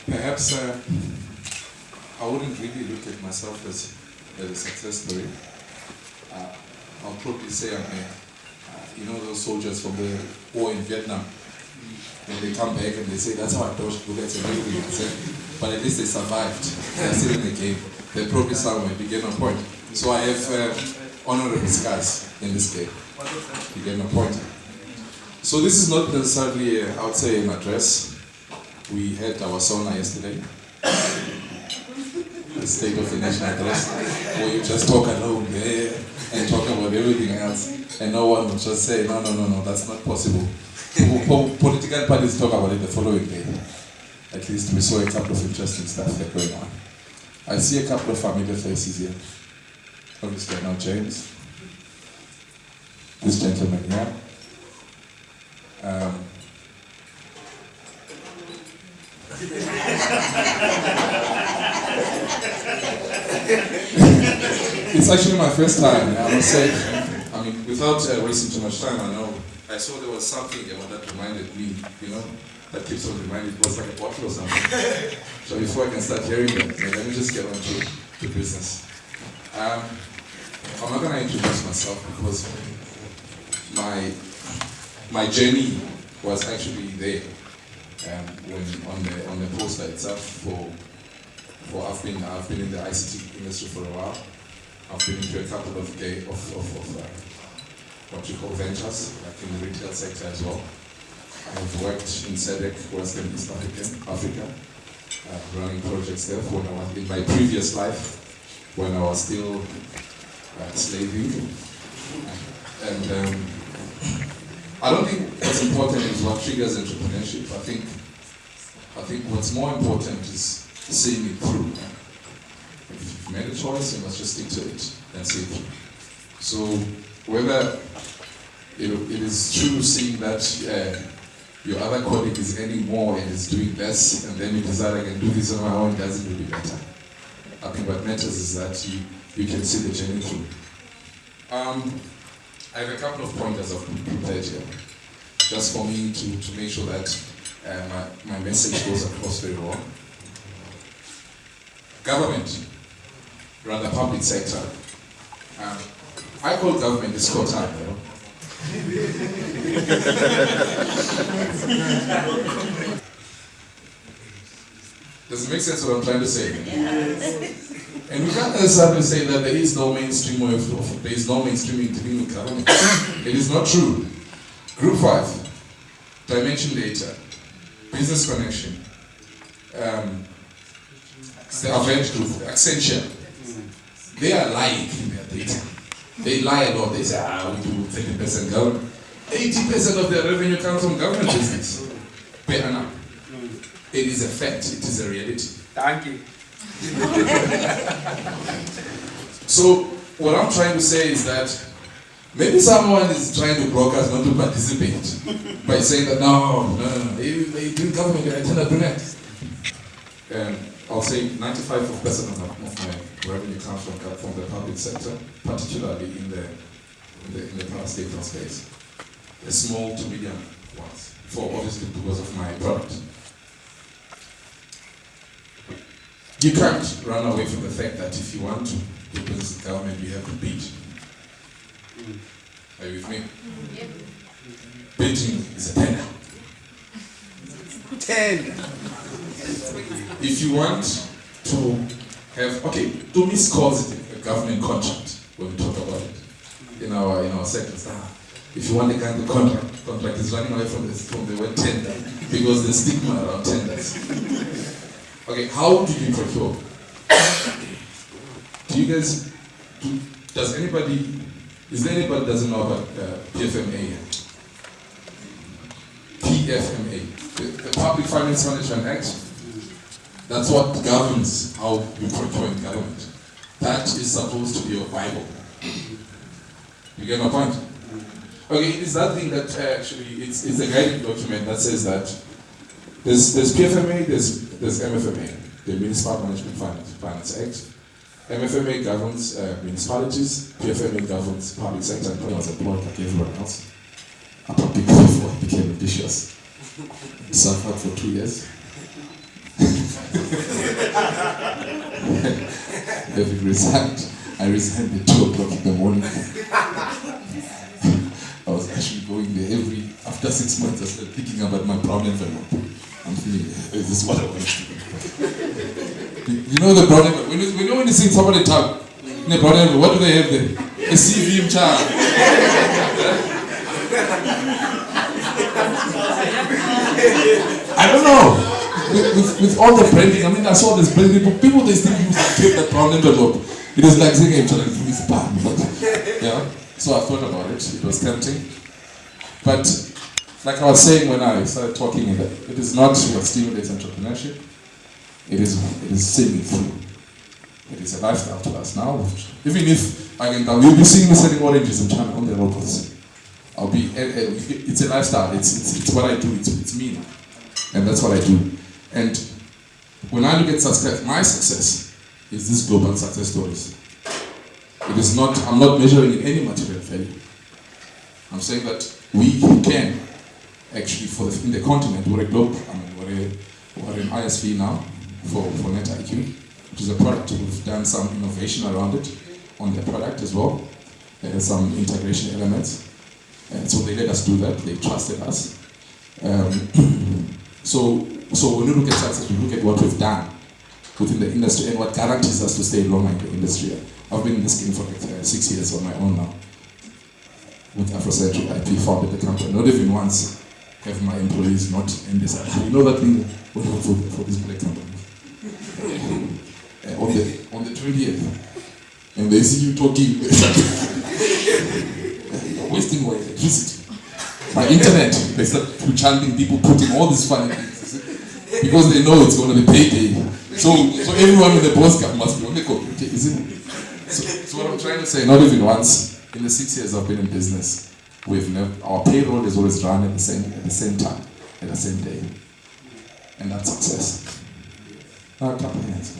Perhaps I wouldn't really look at myself as a success story. I'll probably say I'm those soldiers from the war in Vietnam. When they come back and they say, that's how I dodged bullets and everything. But at least they survived. They're still in the game. They're probably somewhere, begin a point. So I have honorable scars in this game. Begin a point. So this is not necessarily, I would say, an address. We had our sauna yesterday. The State of the Nation address, where you just talk alone there and talk about everything else, and no one will just say, no, that's not possible. Political parties talk about it the following day. At least we saw a couple of interesting stuff that going on. I see a couple of familiar faces here. Obviously I know James. This gentleman here. It's actually my first time, I must say. I mean, without wasting too much time, I saw there was something that reminded me, that keeps on reminding. It was like a bottle or something. So before I can start hearing that, let me just get on to business. I'm not going to introduce myself because my journey was actually there. When on the poster itself, for I've been in the ICT industry for a while. I've been into a couple of what you call ventures, like in the retail sector as well. I've worked in SADC, Western East Africa, running projects there when I was in my previous life, when I was still slaving. And I don't think what's important is what triggers entrepreneurship. I think what's more important is seeing it through. If you've made a choice, you must just stick to it and see it through. So whether it is true seeing that your other colleague is earning more and is doing less, and then you decide I can do this on my own, it doesn't really matter. I think what matters is that you can see the journey through. I have a couple of pointers I've prepared here, just for me to make sure that my message goes across very well. Government, rather public sector. I call government the score time, Does it make sense what I'm trying to say? Yes. And we can't necessarily say that there is no mainstream way of there is no mainstreaming dealing with government. It is not true. Group 5, dimension data, business connection, the Avenge Group, Accenture, they are lying in their data. They lie a lot. They say, we do 30% government. 80% of their revenue comes from government business per annum. It is a fact. It is a reality. Thank you. So what I'm trying to say is that maybe someone is trying to block us not to participate by saying that no, they do government, I cannot do that. I'll say 95% of my revenue comes from the public sector, particularly in the power station space. The small to medium ones, obviously because of my product. You can't run away from the fact that if you want to do business with government, you have to bid. Are you with me? Yep. Bidding is a tender. If you want to have, to miss calls it a government contract when we talk about it in our sectors. If you want to get the contract is running away from the word tender because the stigma around tenders. How do you procure? Is there anybody that doesn't know about PFMA yet? PFMA, the Public Finance Management Act. That's what governs how you procure in government. That is supposed to be your Bible. You get my point? It is that thing that actually, it's a guiding document that says that there's PFMA, there's MFMA, the Municipal Management Finance Act. MFMA governs municipalities, PFMA governs public sector, and I was employed like everyone else. I probably before I became ambitious. Suffered for 2 years. Having resigned, I resigned at 2 o'clock in the morning. I was actually going there after 6 months. I started thinking about my brown envelope. I'm thinking, is this what I want to do? You know the brown envelope? When you see somebody talk in a brown envelope, what do they have there? A CV child. I don't know. With all the branding, I mean, I saw this branding, people they still use that brown envelope. It was like saying, I'm trying to do this bad. Yeah. So I thought about it. It was tempting. But like I was saying when I started talking, it is not what stimulates entrepreneurship. It is saving through. It is a lifestyle to us now. Even if I can tell, you'll be seeing me selling oranges in China on the robots. It's a lifestyle. It's what I do. It's me now. And that's what I do. And when I look at success, my success is this global success stories. It is not, I'm not measuring in any material value. I'm saying that we can actually, in the continent, we're a globe, we're an ISV now for NetIQ, which is a product. We've done some innovation around it, on the product as well. There are some integration elements. And so they let us do that, they trusted us. So when you look at success, we look at what we've done within the industry and what guarantees us to stay longer in the industry. I've been in this game for like 6 years on my own now. With Afrocentric IP, founded the company. Not even once have my employees not in this. You know that thing for this black company. On the 20th, and they see you talking, wasting my electricity. My internet, they start chanting, people putting all these funny things because they know it's going to be payday. So everyone with the boss cap must be on the computer, isn't it? So what I'm trying to say, not even once in the 6 years I've been in business, our payroll is always run at the same time, at the same day, and that's success. Now, clap your hands.